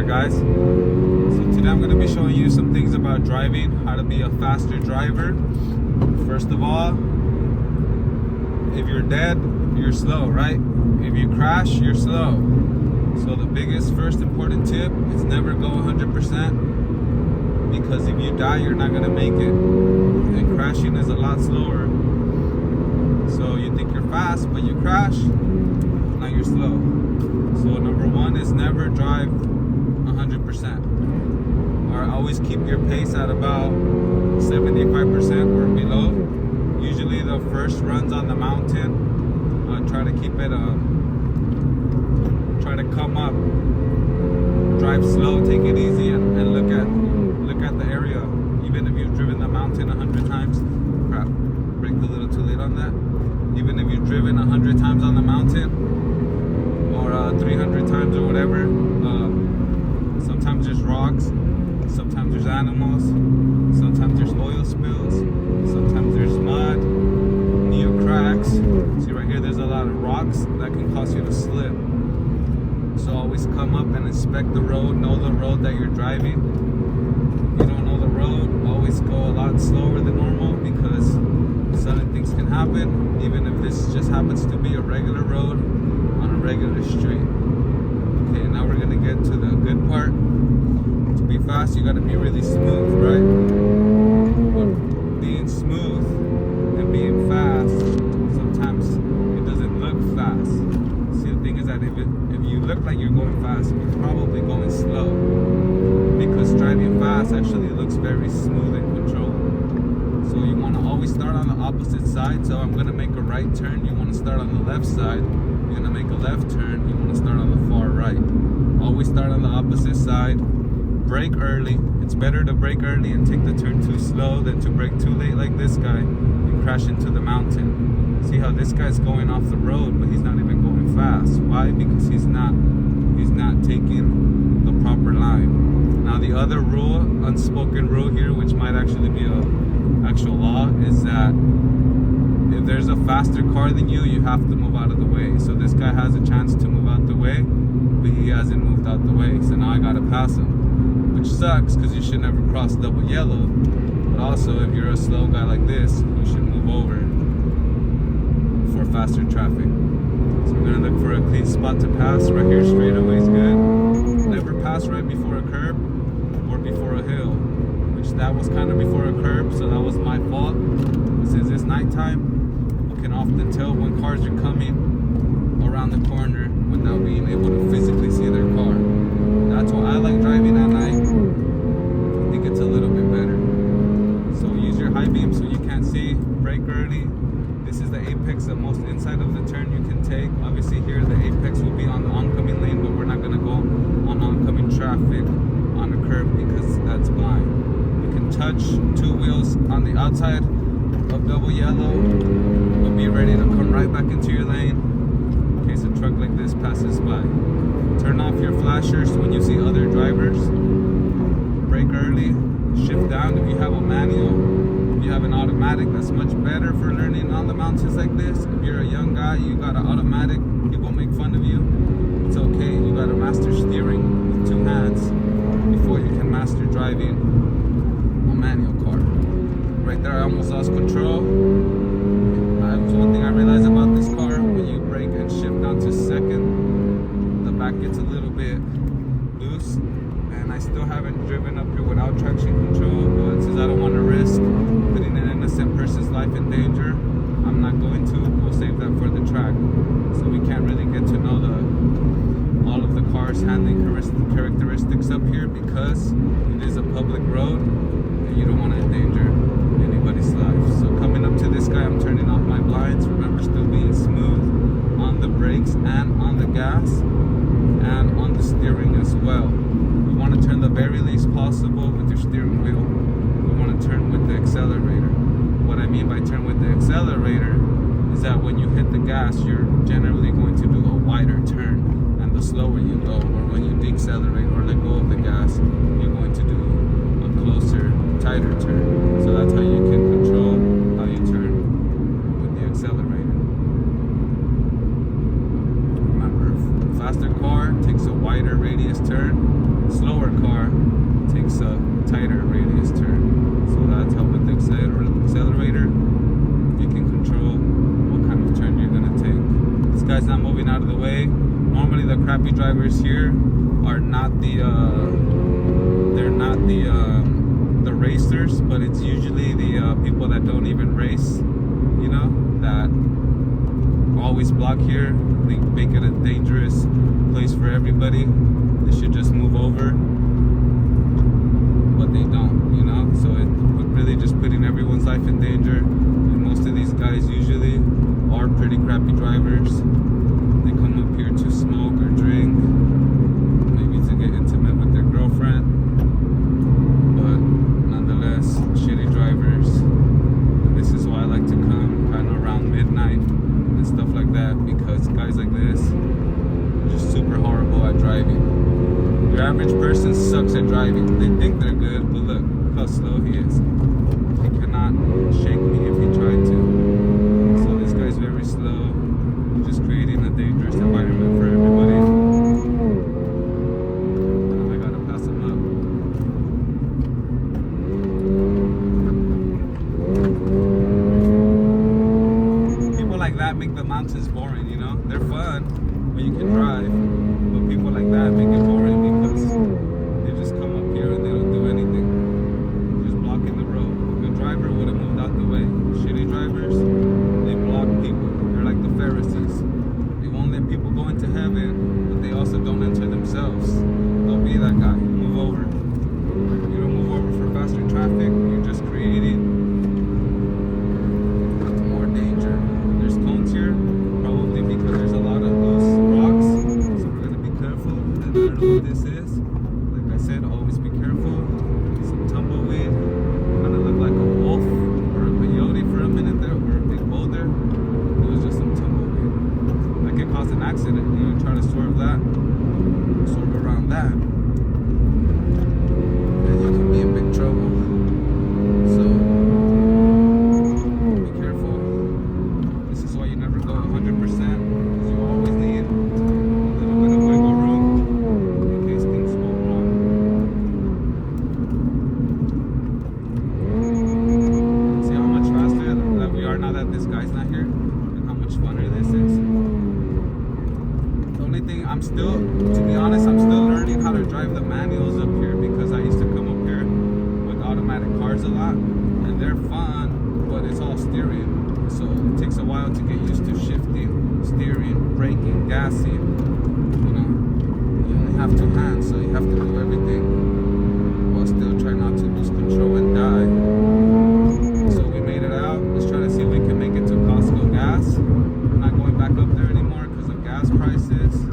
guys. So today I'm going to be showing you some things about driving, how to be a faster driver. First of all, if you're dead, you're slow, right? If you crash, you're slow. So the biggest first important tip is never go 100%, because if you die, you're not going to make it. And crashing is a lot slower. So you think you're fast, but you crash, now you're slow. So number one is never drive 100%. Or always keep your pace at about 75% or below. Usually the first runs on the mountain, try to keep it, try to come up, drive slow, take it easy, and look at the area. Even if you've driven the mountain 100 times, crap, braked a little too late on that. Even if you've driven 100 times on the mountain, or 300 times or whatever, sometimes there's rocks, sometimes there's animals, sometimes there's oil spills, sometimes there's mud, neo cracks. See right here, there's a lot of rocks that can cause you to slip. So always come up and inspect the road, know the road that you're driving. If you don't know the road, always go a lot slower than normal, because sudden things can happen, even if this just happens to be a regular road on a regular street. Okay, now we're gonna get to the good part. To be fast, you gotta be really smooth, right? But being smooth and being fast, sometimes it doesn't look fast. See, the thing is that if you look like you're going fast, you're probably going slow, because driving fast actually looks very smooth and controlled. So you want to always start on the opposite side. So I'm going to make a right turn, you want to start on the left side. You're going to make a left turn, you want to start on the far right. Always start on the opposite side. Brake early. It's better to brake early and take the turn too slow than to brake too late like this guy and crash into the mountain. See how this guy's going off the road, but he's not even going fast. Why? Because he's not taking the proper line. Now the other rule, unspoken rule here, which might actually be a actual law, is that if there's a faster car than you, you have to move out of the way. So this guy has a chance to move out the way, but he hasn't moved out the way, so now I gotta pass him, which sucks, because you should never cross double yellow. But also, if you're a slow guy like this, you should move over for faster traffic. So we're gonna look for a clean spot to pass. Right here, straightaway is good. Never pass right before a curb or before a hill, which that was kind of before a curb, so that was my fault. But since it's nighttime, you can often tell when cars are coming around the corner without being able to physically see their car. That's why I like driving at night. I think it's a little bit better. So use your high beam so you can't see. Brake early. This is the apex, the most inside of the turn you can take. Obviously here the apex will be on the oncoming lane, but we're not going to go on oncoming traffic on a curb because that's blind. You can touch two wheels on the outside of double yellow, but be ready to come right back into your lane in case a truck like this passes by. Turn off your flashers when you see other drivers. Brake early, shift down if you have a manual. If you have an automatic, that's much better for learning on the mountains like this. If you're a young guy, you got an automatic, people make fun of you. It's okay, you gotta master steering with two hands before you can master driving a manual car. Right there, I almost lost control. That's one thing I realized about this car. When you brake and shift down to second, the back gets a little bit loose. And I still haven't driven up here without traction control, but since I don't want to risk putting an innocent person's life in danger, I'm not going to. We'll save that for the track. So we can't really get to know all of the car's handling characteristics up here, because it is a public road and you don't want to endanger anybody's life. So coming up to this guy, I'm turning off my blinds. Remember, still being smooth on the brakes and on the gas and on the steering as well. You want to turn the very least possible with your steering wheel. You want to turn with the accelerator. What I mean by turn with the accelerator is that when you hit the gas, you're generally going to do a wider turn, and the slower you go, or when you decelerate or let go of the gas, you're going to do a closer, tighter turn. So that's how you can control how you turn with the accelerator. Remember, faster car takes a wider radius turn, slower car takes a tighter radius turn. So that's how with the accelerator you can control what kind of turn you're gonna take. This guy's not moving out of the way. Normally the crappy drivers here are not the the racers, but it's usually the people that don't even race, you know, that always block here. They make it a dangerous place for everybody. They should just move over, but they don't, you know. So it really just putting everyone's life in danger. And most of these guys usually are pretty crappy drivers. They come up here to smoke or drink, maybe to get intimate with their girlfriend, but nonetheless, shitty drivers. And this is why I like to come kind of around midnight and stuff like that, because guys like this are just super horrible at driving. Your average person sucks at driving. They think they're good, but look how slow he is. He cannot shake me if he tried to. So this guy's very slow. He's just creating a dangerous environment for everybody. And I gotta pass him up. People like that make the mountains boring, you know? They're fun when you can drive, but people like that make it boring because they just come up here and they don't do anything. They're just blocking the road. A good driver would have moved out the way. Shitty drivers, they block people. They're like the Pharisees. They won't let people go into heaven, but they also don't enter themselves. Don't be that guy. Move over. You don't move over for faster traffic, you're just creating more danger. There's cones here, probably because there's a lot of loose rocks, so we're gonna be careful. And I don't know what this is. Like I said, always be careful. Some tumbleweed, kind of looked like a wolf or a coyote for a minute there, or a big boulder. It was just some tumbleweed. That could cause an accident. You know, try to swerve that, swerve around that, and you can be in big trouble. So be careful. This is why you never go 100%, because you always need a little bit of wiggle room in case things go wrong. See how much faster that we are now that this guy's not here, and how much funner this is. The only thing I'm still, to be honest, I'm still learning how to drive the manuals up here, because I used to come up here with automatic cars a lot, and they're fun, but it's all steering. So it takes a while to get used to shifting, steering, braking, gassing. You know, you only have two hands, so you have to do everything while still trying not to lose control and die. So we made it out. Let's try to see if we can make it to Costco gas. We're not going back up there anymore because of gas prices.